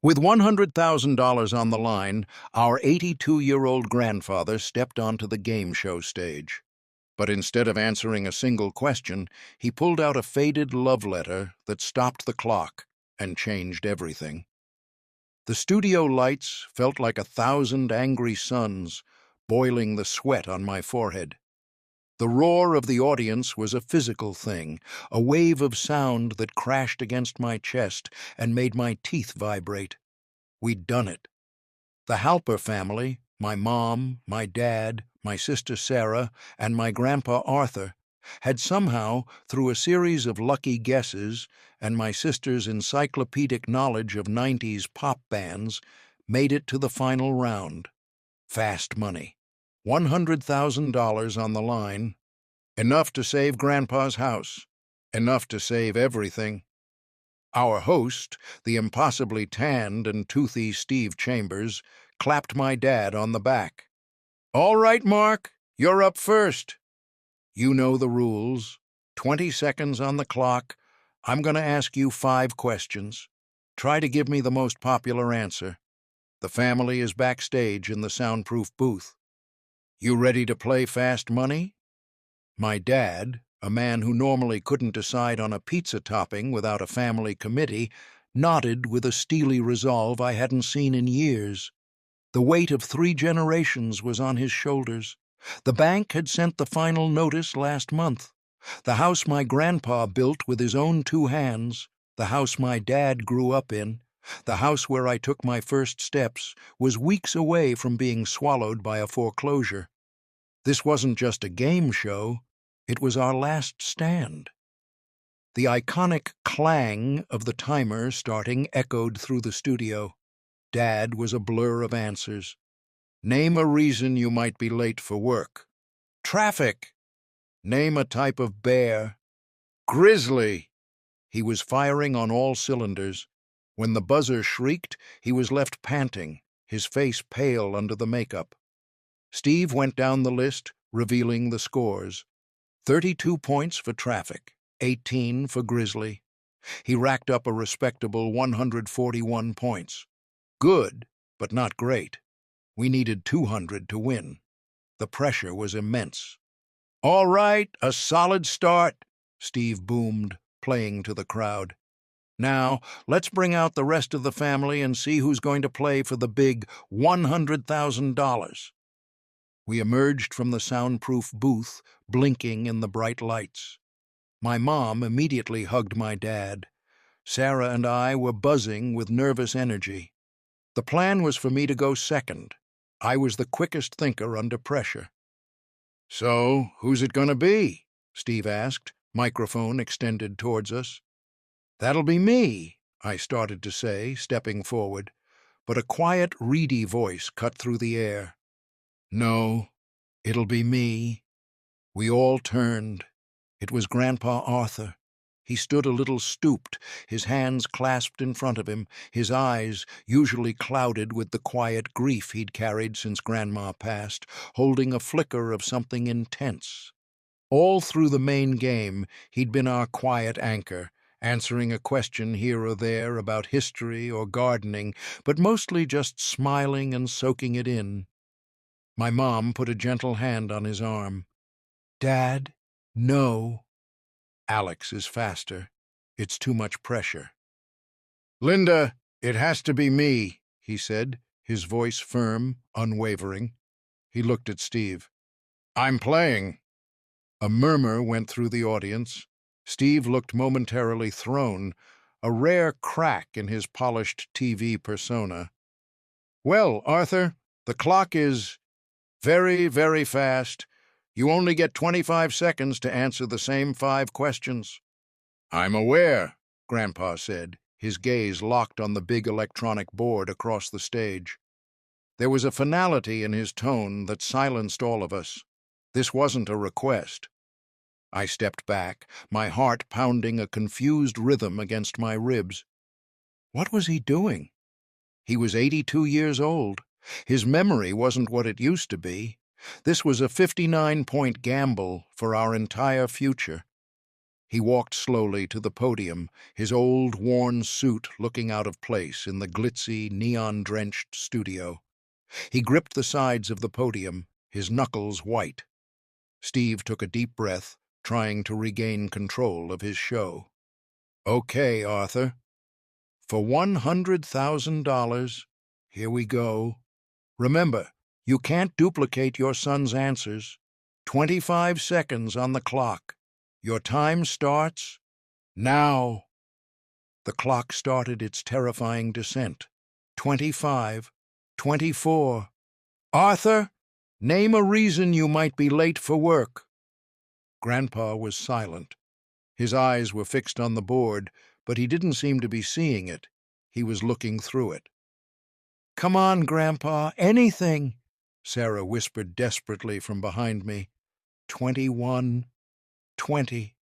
With $100,000 on the line, our 82-year-old grandfather stepped onto the game show stage. But instead of answering a single question, he pulled out a faded love letter that stopped the clock and changed everything. The studio lights felt like 1,000 angry suns, boiling the sweat on my forehead. The roar of the audience was a physical thing, a wave of sound that crashed against my chest and made my teeth vibrate. We'd done it. The Halper family, my mom, my dad, my sister Sarah, and my grandpa Arthur, had somehow, through a series of lucky guesses and my sister's encyclopedic knowledge of 90s pop bands, made it to the final round. Fast money. $100,000 on the line. Enough to save Grandpa's house. Enough to save everything. Our host, the impossibly tanned and toothy Steve Chambers, clapped my dad on the back. "All right, Mark, you're up first. You know the rules. 20 seconds on the clock. I'm going to ask you 5 questions. Try to give me the most popular answer. The family is backstage in the soundproof booth. You ready to play fast money?" My dad, a man who normally couldn't decide on a pizza topping without a family committee, nodded with a steely resolve I hadn't seen in years. The weight of 3 generations was on his shoulders. The bank had sent the final notice last month. The house my grandpa built with his own 2 hands, the house my dad grew up in, the house where I took my first steps, was weeks away from being swallowed by a foreclosure. This wasn't just a game show. It was our last stand. The iconic clang of the timer starting echoed through the studio. Dad was a blur of answers. Name a reason you might be late for work. Traffic. Name a type of bear. Grizzly. He was firing on all cylinders. When the buzzer shrieked, he was left panting, his face pale under the makeup. Steve went down the list, revealing the scores. 32 points for traffic, 18 for Grizzly. He racked up a respectable 141 points. Good, but not great. We needed 200 to win. The pressure was immense. "All right, a solid start," Steve boomed, playing to the crowd. "Now, let's bring out the rest of the family and see who's going to play for the big $100,000. We emerged from the soundproof booth, blinking in the bright lights. My mom immediately hugged my dad. Sarah and I were buzzing with nervous energy. The plan was for me to go second. I was the quickest thinker under pressure. "So, who's it gonna be?" Steve asked, microphone extended towards us. "That'll be me," I started to say, stepping forward, but a quiet, reedy voice cut through the air. "No, it'll be me." We all turned. It was Grandpa Arthur. He stood a little stooped, his hands clasped in front of him, his eyes, usually clouded with the quiet grief he'd carried since Grandma passed, holding a flicker of something intense. All through the main game, he'd been our quiet anchor, answering a question here or there about history or gardening, but mostly just smiling and soaking it in. My mom put a gentle hand on his arm. "Dad, no. Alex is faster. It's too much pressure." "Linda, it has to be me," he said, his voice firm, unwavering. He looked at Steve. "I'm playing." A murmur went through the audience. Steve looked momentarily thrown, a rare crack in his polished TV persona. "Well, Arthur, the clock is very, very fast. You only get 25 seconds to answer the same 5 questions. "I'm aware," Grandpa said, his gaze locked on the big electronic board across the stage. There was a finality in his tone that silenced all of us. This wasn't a request. I stepped back, my heart pounding a confused rhythm against my ribs. What was he doing? He was 82 years old. His memory wasn't what it used to be. This was a 59-point gamble for our entire future. He walked slowly to the podium, his old, worn suit looking out of place in the glitzy, neon-drenched studio. He gripped the sides of the podium, his knuckles white. Steve took a deep breath, trying to regain control of his show. "Okay, Arthur. For $100,000, here we go. Remember, you can't duplicate your son's answers. 25 seconds on the clock. Your time starts now." The clock started its terrifying descent. 25, 24. "Arthur, name a reason you might be late for work." Grandpa was silent. His eyes were fixed on the board, but he didn't seem to be seeing it. He was looking through it. "Come on, Grandpa, anything," Sarah whispered desperately from behind me. 21, 20.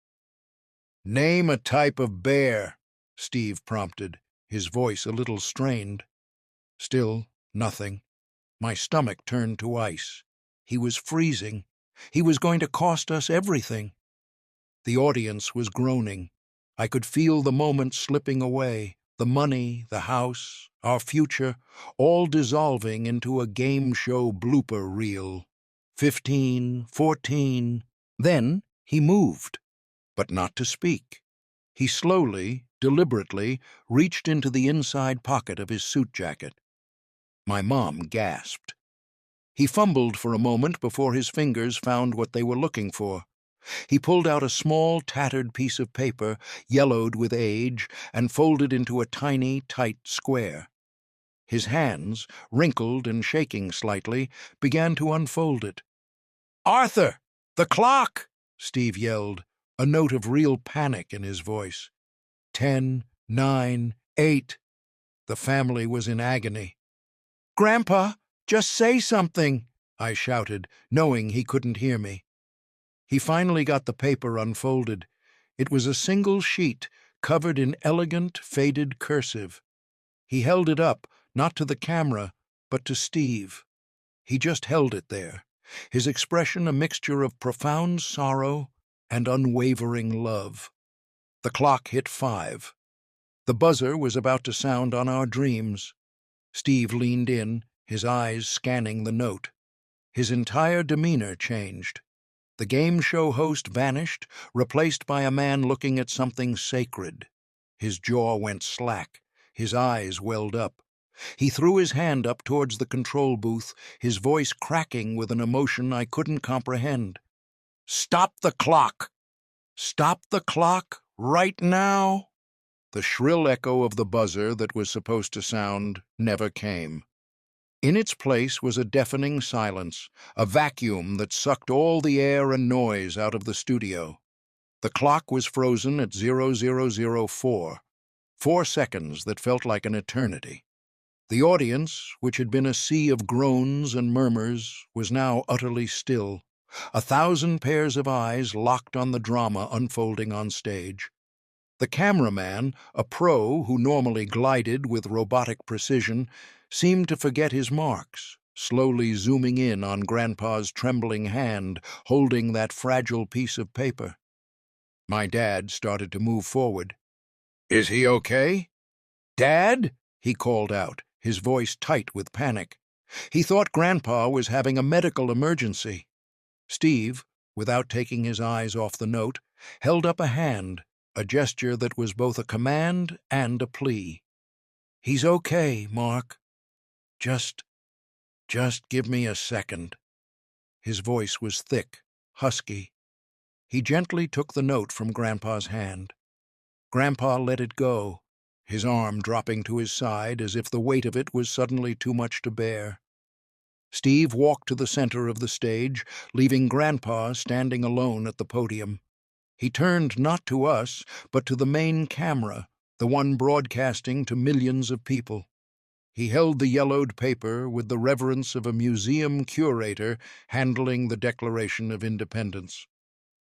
"Name a type of bear," Steve prompted, his voice a little strained. Still, nothing. My stomach turned to ice. He was freezing. He was going to cost us everything. The audience was groaning. I could feel the moment slipping away, the money, the house, our future, all dissolving into a game show blooper reel. 15, 14. Then he moved, but not to speak. He slowly, deliberately, reached into the inside pocket of his suit jacket. My mom gasped. He fumbled for a moment before his fingers found what they were looking for. He pulled out a small, tattered piece of paper, yellowed with age, and folded into a tiny, tight square. His hands, wrinkled and shaking slightly, began to unfold it. "Arthur! The clock!" Steve yelled, a note of real panic in his voice. 10, 9, 8. The family was in agony. "Grandpa, just say something," I shouted, knowing he couldn't hear me. He finally got the paper unfolded. It was a single sheet, covered in elegant, faded cursive. He held it up, not to the camera, but to Steve. He just held it there, his expression a mixture of profound sorrow and unwavering love. The clock hit 5. The buzzer was about to sound on our dreams. Steve leaned in, his eyes scanning the note. His entire demeanor changed. The game show host vanished, replaced by a man looking at something sacred. His jaw went slack. His eyes welled up. He threw his hand up towards the control booth, his voice cracking with an emotion I couldn't comprehend. "Stop the clock! Stop the clock right now!" The shrill echo of the buzzer that was supposed to sound never came. In its place was a deafening silence, a vacuum that sucked all the air and noise out of the studio. The clock was frozen at 0004, 4 seconds that felt like an eternity. The audience, which had been a sea of groans and murmurs, was now utterly still, 1,000 pairs of eyes locked on the drama unfolding on stage. The cameraman, a pro who normally glided with robotic precision, seemed to forget his marks, slowly zooming in on Grandpa's trembling hand, holding that fragile piece of paper. My dad started to move forward. "Is he okay?" "Dad?" he called out, his voice tight with panic. He thought Grandpa was having a medical emergency. Steve, without taking his eyes off the note, held up a hand, a gesture that was both a command and a plea. "He's okay, Mark. Just give me a second." His voice was thick, husky. He gently took the note from Grandpa's hand. Grandpa let it go, his arm dropping to his side as if the weight of it was suddenly too much to bear. Steve walked to the center of the stage, leaving Grandpa standing alone at the podium. He turned not to us, but to the main camera, the one broadcasting to millions of people. He held the yellowed paper with the reverence of a museum curator handling the Declaration of Independence.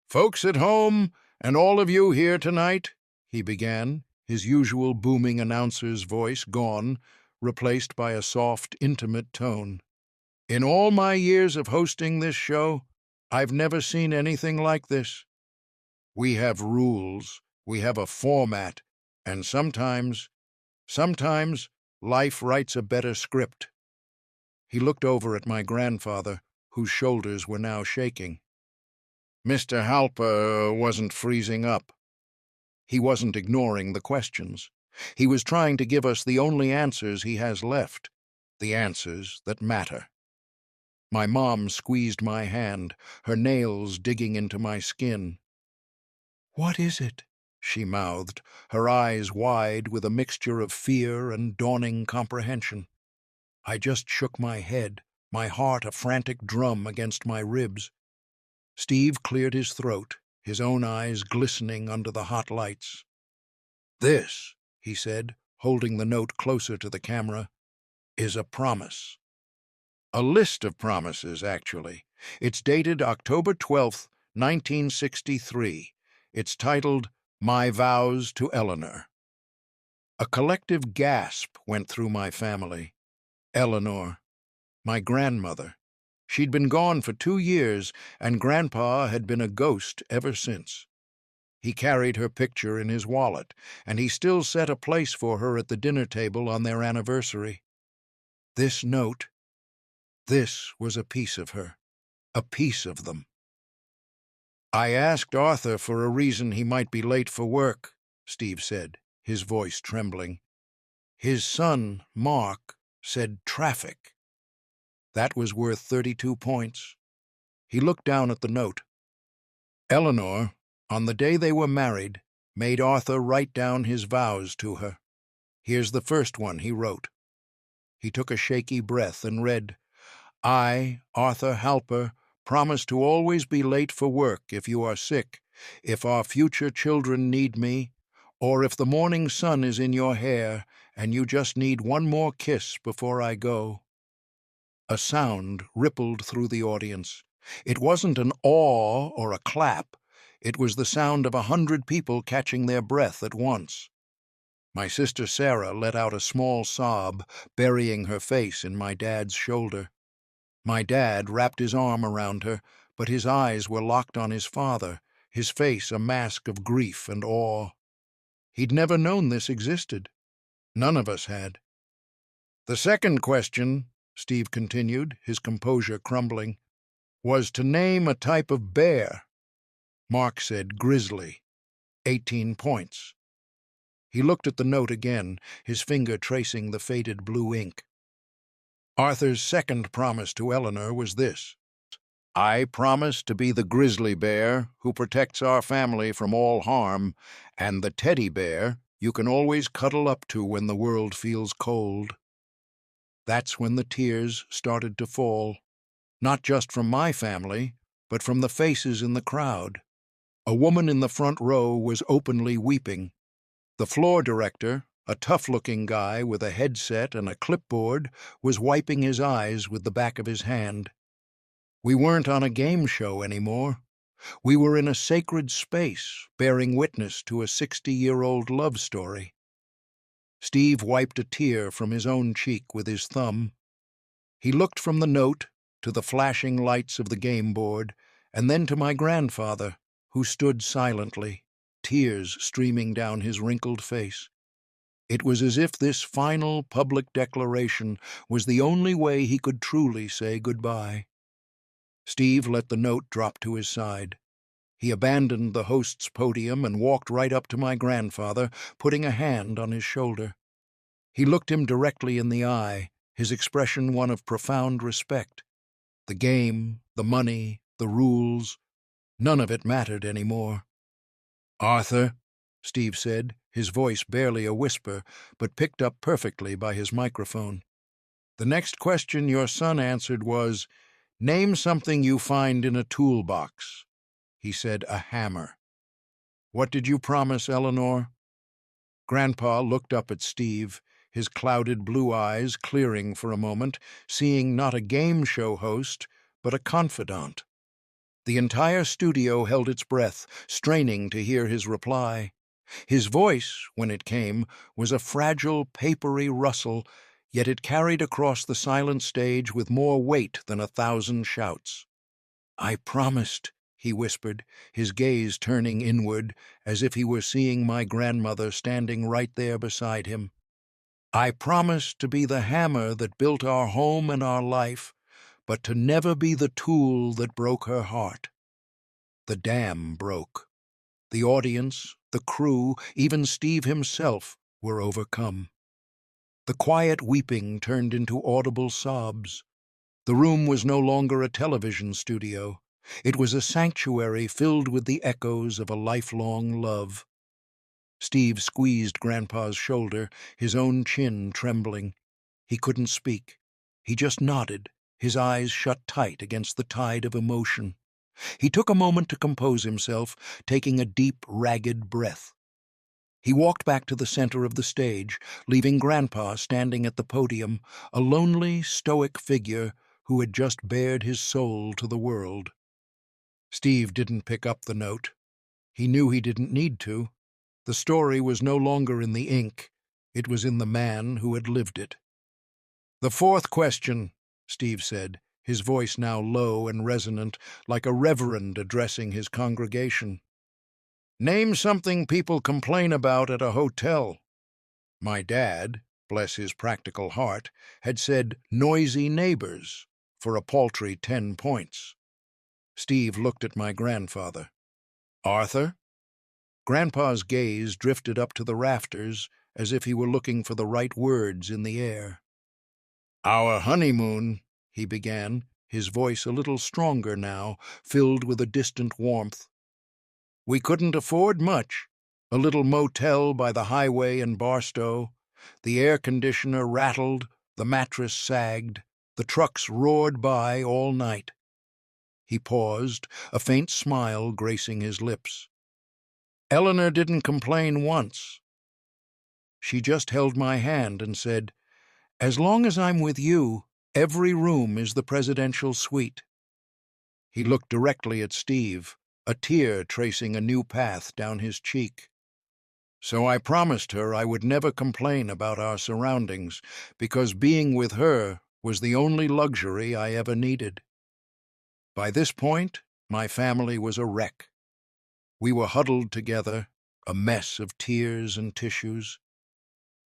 "Folks at home, and all of you here tonight," he began, his usual booming announcer's voice gone, replaced by a soft, intimate tone. "In all my years of hosting this show, I've never seen anything like this. We have rules, we have a format, and sometimes life writes a better script. He looked over at my grandfather, whose shoulders were now shaking. Mr. Halper wasn't freezing up. He wasn't ignoring the questions. He was trying to give us the only answers he has left, the answers that matter. My mom squeezed my hand, her nails digging into my skin. "What is it?" she mouthed, her eyes wide with a mixture of fear and dawning comprehension. I just shook my head, my heart a frantic drum against my ribs. Steve cleared his throat, his own eyes glistening under the hot lights. "This," he said, holding the note closer to the camera, "is a promise. A list of promises, actually. It's dated October 12th, 1963. It's titled, My Vows to Eleanor." A collective gasp went through my family. Eleanor, my grandmother. She'd been gone for 2 years, and Grandpa had been a ghost ever since. He carried her picture in his wallet, and he still set a place for her at the dinner table on their anniversary. This note, this was a piece of her, a piece of them. "I asked Arthur for a reason he might be late for work," Steve said, his voice trembling. "His son, Mark, said traffic." That was worth 32 points. He looked down at the note. Eleanor, on the day they were married, made Arthur write down his vows to her. Here's the first one he wrote. He took a shaky breath and read, "I, Arthur Halper, promise to always be late for work if you are sick, if our future children need me, or if the morning sun is in your hair and you just need one more kiss before I go." A sound rippled through the audience. It wasn't an awe or a clap. It was the sound of 100 people catching their breath at once. My sister Sarah let out a small sob, burying her face in my dad's shoulder. My dad wrapped his arm around her, but his eyes were locked on his father, his face a mask of grief and awe. He'd never known this existed. None of us had. "The second question," Steve continued, his composure crumbling, "was to name a type of bear." Mark said grizzly. 18 points. He looked at the note again, his finger tracing the faded blue ink. Arthur's second promise to Eleanor was this: "I promise to be the grizzly bear who protects our family from all harm, and the teddy bear you can always cuddle up to when the world feels cold." That's when the tears started to fall, not just from my family, but from the faces in the crowd. A woman in the front row was openly weeping. The floor director, a tough-looking guy with a headset and a clipboard, was wiping his eyes with the back of his hand. We weren't on a game show anymore. We were in a sacred space, bearing witness to a 60-year-old love story. Steve wiped a tear from his own cheek with his thumb. He looked from the note to the flashing lights of the game board, and then to my grandfather, who stood silently, tears streaming down his wrinkled face. It was as if this final public declaration was the only way he could truly say goodbye. Steve let the note drop to his side. He abandoned the host's podium and walked right up to my grandfather, putting a hand on his shoulder. He looked him directly in the eye, his expression one of profound respect. The game, the money, the rules, none of it mattered anymore. "Arthur," Steve said, his voice barely a whisper, but picked up perfectly by his microphone. "The next question your son answered was, 'Name something you find in a toolbox.' He said a hammer. What did you promise, Eleanor?" Grandpa looked up at Steve, his clouded blue eyes clearing for a moment, seeing not a game show host, but a confidant. The entire studio held its breath, straining to hear his reply. His voice, when it came, was a fragile, papery rustle, yet it carried across the silent stage with more weight than 1,000 shouts. "I promised," he whispered, his gaze turning inward as if he were seeing my grandmother standing right there beside him. I promised to be the hammer that built our home and our life, but to never be the tool that broke her heart. The dam broke. The audience, the crew, even Steve himself were overcome. The quiet weeping turned into audible sobs. The room was no longer a television studio. It was a sanctuary filled with the echoes of a lifelong love. Steve squeezed Grandpa's shoulder, his own chin trembling. He couldn't speak. He just nodded, his eyes shut tight against the tide of emotion. He took a moment to compose himself, taking a deep, ragged breath. He walked back to the center of the stage, leaving Grandpa standing at the podium, a lonely, stoic figure who had just bared his soul to the world. Steve didn't pick up the note. He knew he didn't need to. The story was no longer in the ink. It was in the man who had lived it. "The fourth question," Steve said, his voice now low and resonant, like a reverend addressing his congregation. "Name something people complain about at a hotel." My dad, bless his practical heart, had said noisy neighbors for a paltry 10 points. Steve looked at my grandfather. "Arthur?" Grandpa's gaze drifted up to the rafters as if he were looking for the right words in the air. "Our honeymoon," he began, his voice a little stronger now, filled with a distant warmth. "We couldn't afford much. A little motel by the highway in Barstow. The air conditioner rattled, the mattress sagged, the trucks roared by all night." He paused, a faint smile gracing his lips. "Eleanor didn't complain once. She just held my hand and said, 'As long as I'm with you, every room is the presidential suite.'" He looked directly at Steve, a tear tracing a new path down his cheek. "So I promised her I would never complain about our surroundings, because being with her was the only luxury I ever needed." By this point, my family was a wreck. We were huddled together, a mess of tears and tissues.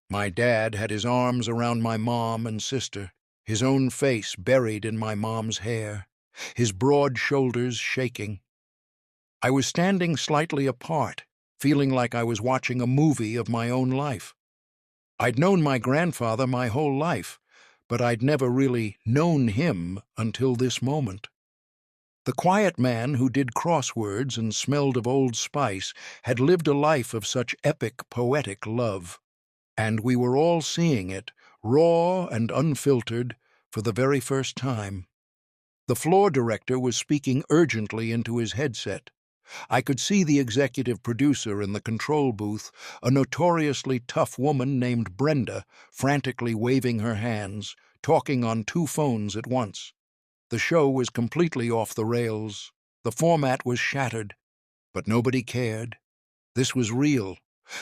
My dad had his arms around my mom and sister, his own face buried in my mom's hair, his broad shoulders shaking. I was standing slightly apart, feeling like I was watching a movie of my own life. I'd known my grandfather my whole life, but I'd never really known him until this moment. The quiet man who did crosswords and smelled of Old Spice had lived a life of such epic, poetic love. And we were all seeing it, raw and unfiltered, for the very first time. The floor director was speaking urgently into his headset. I could see the executive producer in the control booth, a notoriously tough woman named Brenda, frantically waving her hands, talking on 2 phones at once. The show was completely off the rails. The format was shattered. But nobody cared. This was real.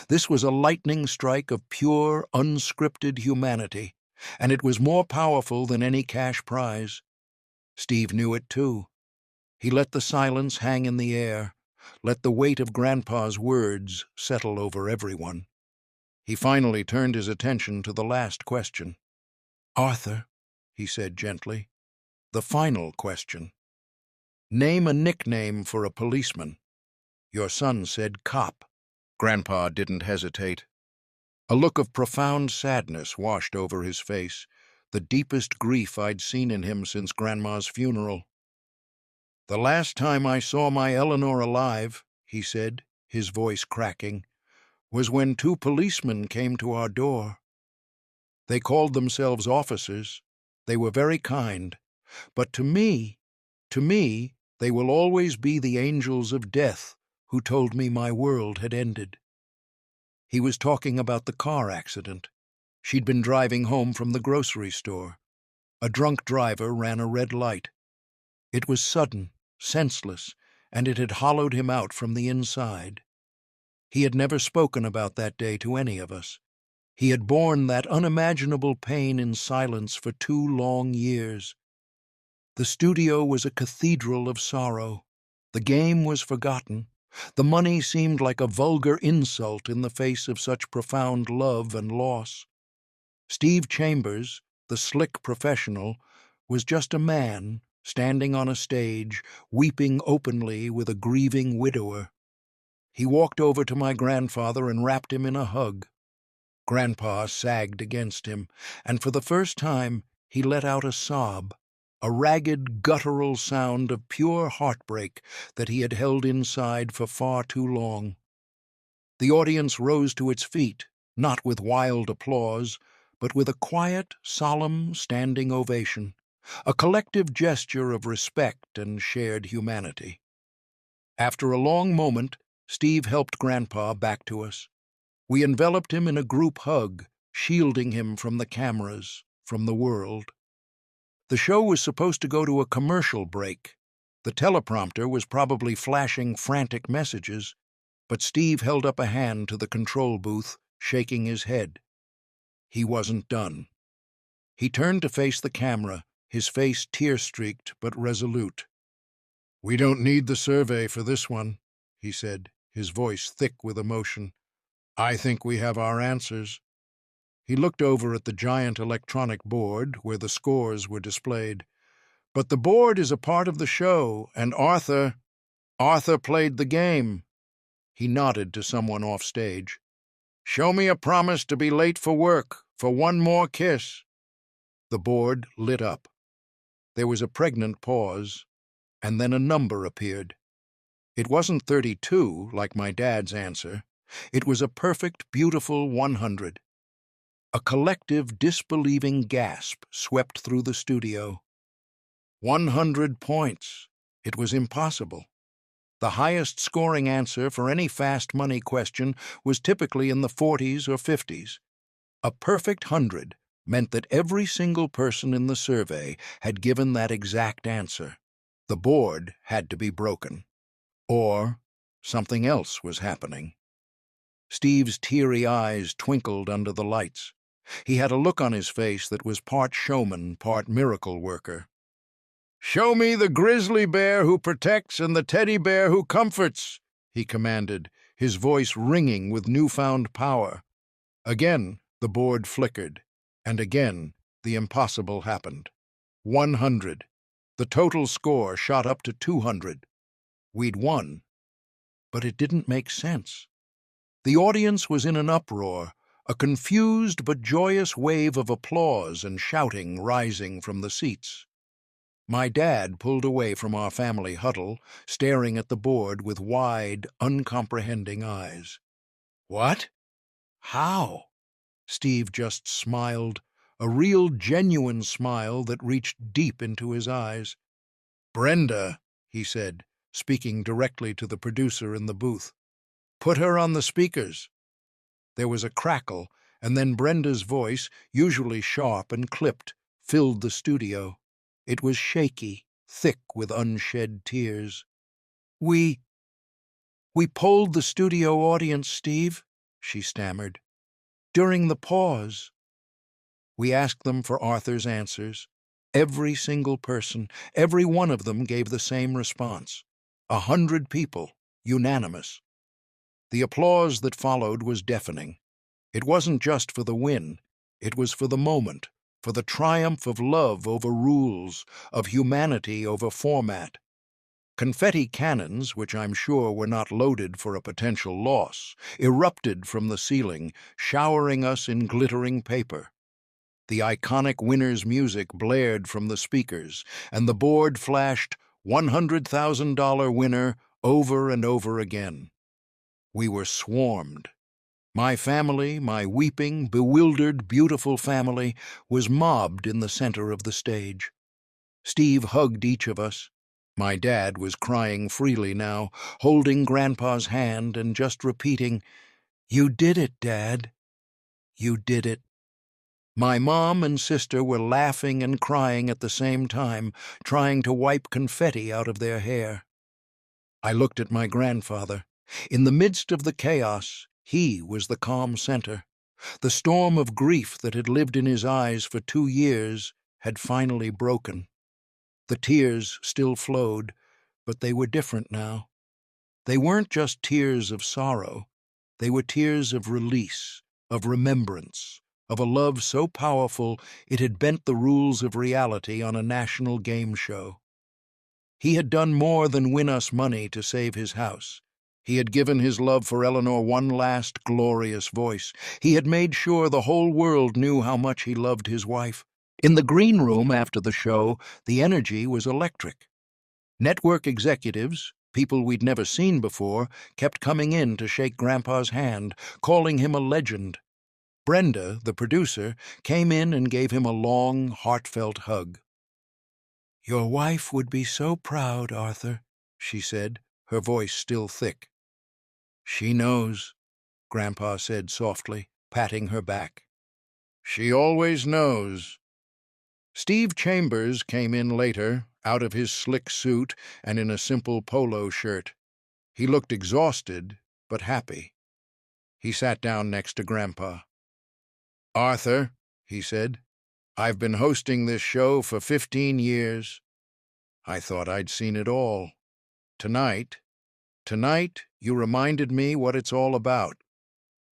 This was a lightning strike of pure, unscripted humanity, and it was more powerful than any cash prize. Steve knew it too. He let the silence hang in the air, let the weight of Grandpa's words settle over everyone. He finally turned his attention to the last question. "Arthur," he said gently, "the final question. Name a nickname for a policeman." Your son said cop. Grandpa didn't hesitate. A look of profound sadness washed over his face, the deepest grief I'd seen in him since Grandma's funeral. "The last time I saw my Eleanor alive," he said, his voice cracking, "was when 2 policemen came to our door. They called themselves officers. They were very kind. But to me, they will always be the angels of death who told me my world had ended." He was talking about the car accident. She'd been driving home from the grocery store. A drunk driver ran a red light. It was sudden, senseless, and it had hollowed him out from the inside. He had never spoken about that day to any of us. He had borne that unimaginable pain in silence for 2 long years. The studio was a cathedral of sorrow. The game was forgotten. The money seemed like a vulgar insult in the face of such profound love and loss. Steve Chambers, the slick professional, was just a man standing on a stage, weeping openly with a grieving widower. He walked over to my grandfather and wrapped him in a hug. Grandpa sagged against him, and for the first time he let out a sob, a ragged, guttural sound of pure heartbreak that he had held inside for far too long. The audience rose to its feet, not with wild applause, but with a quiet, solemn, standing ovation, a collective gesture of respect and shared humanity. After a long moment, Steve helped Grandpa back to us. We enveloped him in a group hug, shielding him from the cameras, from the world. The show was supposed to go to a commercial break. The teleprompter was probably flashing frantic messages, but Steve held up a hand to the control booth, shaking his head. He wasn't done. He turned to face the camera, his face tear-streaked but resolute. "We don't need the survey for this one," he said, his voice thick with emotion. "I think we have our answers." He looked over at the giant electronic board where the scores were displayed. "But the board is a part of the show, and Arthur played the game." He nodded to someone off stage. "Show me a promise to be late for work, for one more kiss." The board lit up. There was a pregnant pause, and then a number appeared. It wasn't 32, like my dad's answer. It was a perfect, beautiful 100. A collective, disbelieving gasp swept through the studio. 100 points. It was impossible. The highest scoring answer for any fast money question was typically in the 40s or 50s. A perfect 100 meant that every single person in the survey had given that exact answer. The board had to be broken. Or something else was happening. Steve's teary eyes twinkled under the lights. He had a look on his face that was part showman, part miracle worker. "Show me the grizzly bear who protects and the teddy bear who comforts," he commanded, his voice ringing with newfound power. Again the board flickered, and again the impossible happened. 100. The total score shot up to 200. We'd won. But it didn't make sense. The audience was in an uproar, a confused but joyous wave of applause and shouting rising from the seats. My dad pulled away from our family huddle, staring at the board with wide, uncomprehending eyes. "What? How?" Steve just smiled, a real, genuine smile that reached deep into his eyes. "Brenda," he said, speaking directly to the producer in the booth. "Put her on the speakers." There was a crackle, and then Brenda's voice, usually sharp and clipped, filled the studio. It was shaky, thick with unshed tears. We polled the studio audience, Steve," she stammered. "During the pause. We asked them for Arthur's answers. Every single person, every one of them gave the same response. 100 people, unanimous. The applause that followed was deafening. It wasn't just for the win. It was for the moment, for the triumph of love over rules, of humanity over format. Confetti cannons, which I'm sure were not loaded for a potential loss, erupted from the ceiling, showering us in glittering paper. The iconic winner's music blared from the speakers, and the board flashed $100,000 winner over and over again. We were swarmed. My family, my weeping, bewildered, beautiful family, was mobbed in the center of the stage. Steve hugged each of us. My dad was crying freely now, holding Grandpa's hand and just repeating, "You did it, Dad. You did it." My mom and sister were laughing and crying at the same time, trying to wipe confetti out of their hair. I looked at my grandfather. In the midst of the chaos, he was the calm center. The storm of grief that had lived in his eyes for 2 years had finally broken. The tears still flowed, But they were different now. They weren't just tears of sorrow. They were tears of release, of remembrance, of a love so powerful it had bent the rules of reality on a national game show. He had done more than win us money to save his house. He had given his love for Eleanor one last glorious voice. He had made sure the whole world knew how much he loved his wife. In the green room after the show, the energy was electric. Network executives, people we'd never seen before, kept coming in to shake Grandpa's hand, calling him a legend. Brenda, the producer, came in and gave him a long, heartfelt hug. "Your wife would be so proud, Arthur," she said, her voice still thick. "She knows," Grandpa said softly, patting her back. "She always knows." Steve Chambers came in later, out of his slick suit and in a simple polo shirt. He looked exhausted, but happy. He sat down next to Grandpa. "Arthur," he said, "I've been hosting this show for 15 years. I thought I'd seen it all. Tonight, you reminded me what it's all about.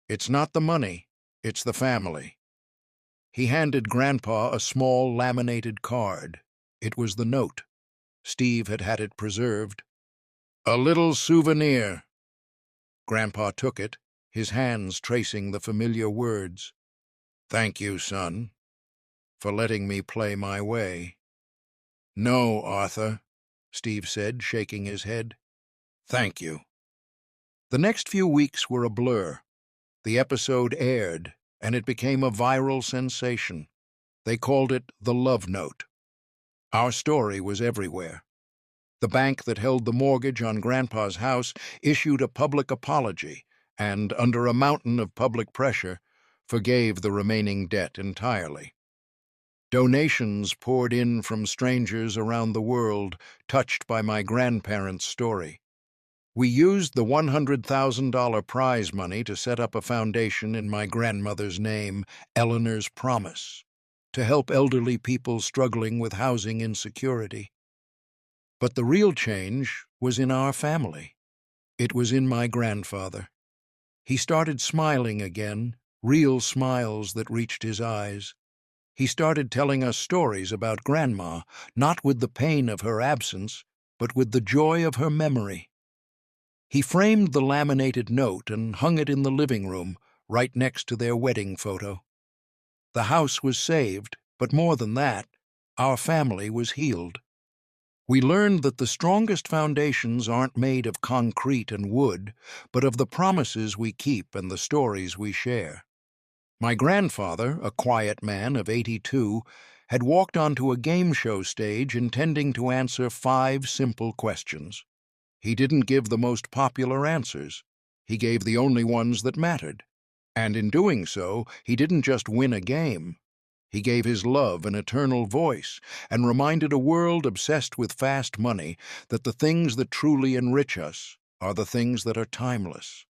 It's not the money, it's the family." He handed Grandpa a small laminated card. It was the note. Steve had had it preserved. "A little souvenir." Grandpa took it, his hands tracing the familiar words. "Thank you, son, for letting me play my way." "No, Arthur," Steve said, shaking his head. "Thank you." The next few weeks were a blur. The episode aired, and it became a viral sensation. They called it the Love Note. Our story was everywhere. The bank that held the mortgage on Grandpa's house issued a public apology and, under a mountain of public pressure, forgave the remaining debt entirely. Donations poured in from strangers around the world, touched by my grandparents' story. We used the $100,000 prize money to set up a foundation in my grandmother's name, Eleanor's Promise, to help elderly people struggling with housing insecurity. But the real change was in our family. It was in my grandfather. He started smiling again, real smiles that reached his eyes. He started telling us stories about Grandma, not with the pain of her absence, but with the joy of her memory. He framed the laminated note and hung it in the living room, right next to their wedding photo. The house was saved, but more than that, our family was healed. We learned that the strongest foundations aren't made of concrete and wood, but of the promises we keep and the stories we share. My grandfather, a quiet man of 82, had walked onto a game show stage intending to answer 5 simple questions. He didn't give the most popular answers. He gave the only ones that mattered. And in doing so, he didn't just win a game. He gave his love an eternal voice and reminded a world obsessed with fast money that the things that truly enrich us are the things that are timeless.